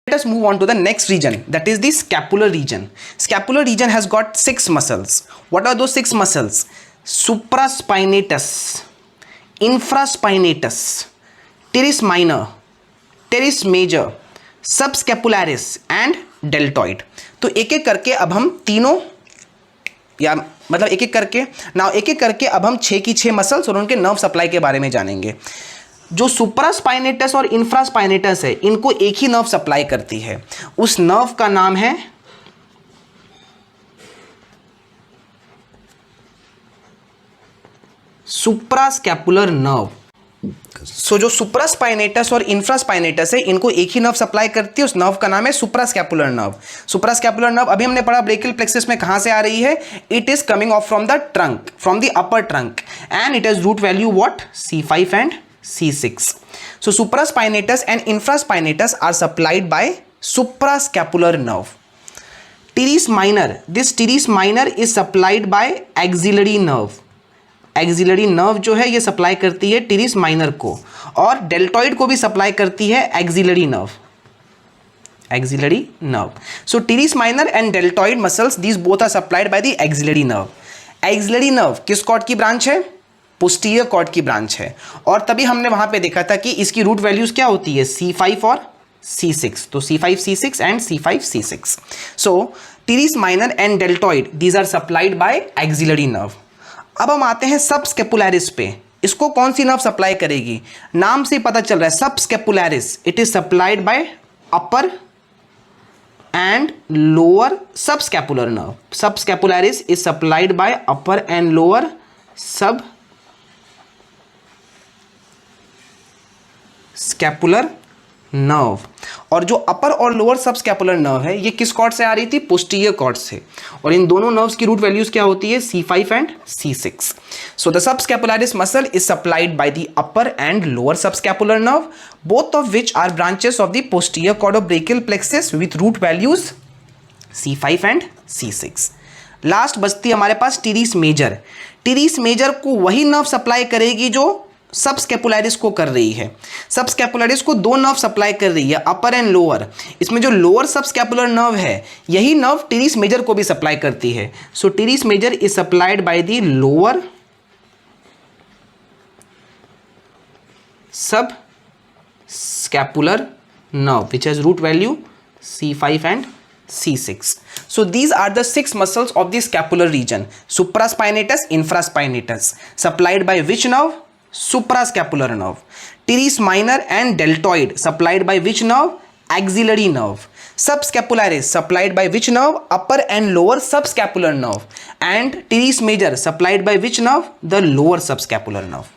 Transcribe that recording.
Let us move on to the next region, that is the scapular region. Scapular region has got 6 muscles. What are those 6 muscles? Supraspinatus, infraspinatus, teres minor, teres major, subscapularis and deltoid. तो एक एक करके अब हम तीनों, या मतलब एक एक करके अब हम 6 की 6 मसल्स और उनके नर्व सप्लाई के बारे में जानेंगे. जो सुप्रास्पाइनेटस और इंफ्रास्पाइनेटस है, इनको एक ही नर्व सप्लाई करती है. उस नर्व का नाम है सुप्रास्कैपुलर नर्व. सो जो सुप्रास्पाइनेटस और इंफ्रास्पाइनेटस है, इनको एक ही नर्व सप्लाई करती है. उस नर्व का नाम है सुप्रास्कैपुलर नर्व. सुप्रास्कैपुलर नर्व अभी हमने पढ़ा ब्रेकियल प्लेक्सस में कहां से आ रही है. It is coming off from the trunk, from the upper trunk, and it has root value what, C5 and C6. So supraspinatus and infraspinatus are supplied by suprascapular nerve. Teres minor, this teres minor is supplied by axillary nerve. Axillary nerve जो है ये supply करती है teres minor को, और deltoid को भी supply करती है axillary nerve. Axillary nerve. So teres minor and deltoid muscles, these both are supplied by the axillary nerve. Axillary nerve किस कॉर्ड की ब्रांच है? पोस्टीरियर कॉर्ड की ब्रांच है. और तभी हमने वहां पे देखा था कि इसकी रूट वैल्यूज क्या होती है, C5 और C6. तो C5 C6 and C5 C6. So teres minor and deltoid, these are supplied by axillary nerve. अब हम आते हैं सबस्कैपुलरिस पे. इसको कौन सी नर्व सप्लाई करेगी? नाम से पता चल रहा है, subscapularis. It is supplied bye upper and lower subscapular nerve. Subscapularis is supplied bye upper and lower सब स्कैपुलर नर्व. और जो अपर और लोअर सब स्कैपुलर नर्व है, ये किस कॉर्ड से आ रही थी? पोस्टीरियर कॉर्ड से. और इन दोनों नर्व्स की रूट वैल्यूज क्या होती है? C5 and C6. So the subscapularis muscle is supplied by the upper and lower subscapular nerve, both of which are branches of the posterior cord of brachial plexus with root values C5 and C6. Last बचती है हमारे पास टीरीस major. टीरीस major को वही nerve supply करेगी जो subscapularis को कर रही है. सबस्कैपुलरिस को दो नर्व सप्लाई कर रही है, अपर एंड लोअर. इसमें जो लोअर सबस्कैपुलर नर्व है, यही नर्व टीरीस मेजर को भी सप्लाई करती है. So teres major is supplied by the lower subscapular nerve which has root value C5 and C6. So these are the 6 muscles of the scapular region. Supraspinatus, infraspinatus. Supplied by which nerve? Suprascapular nerve. Teres minor and deltoid. Supplied by which nerve? Axillary nerve. Subscapularis supplied by which nerve? Upper and lower subscapular nerve. And teres major supplied by which nerve? The lower subscapular nerve.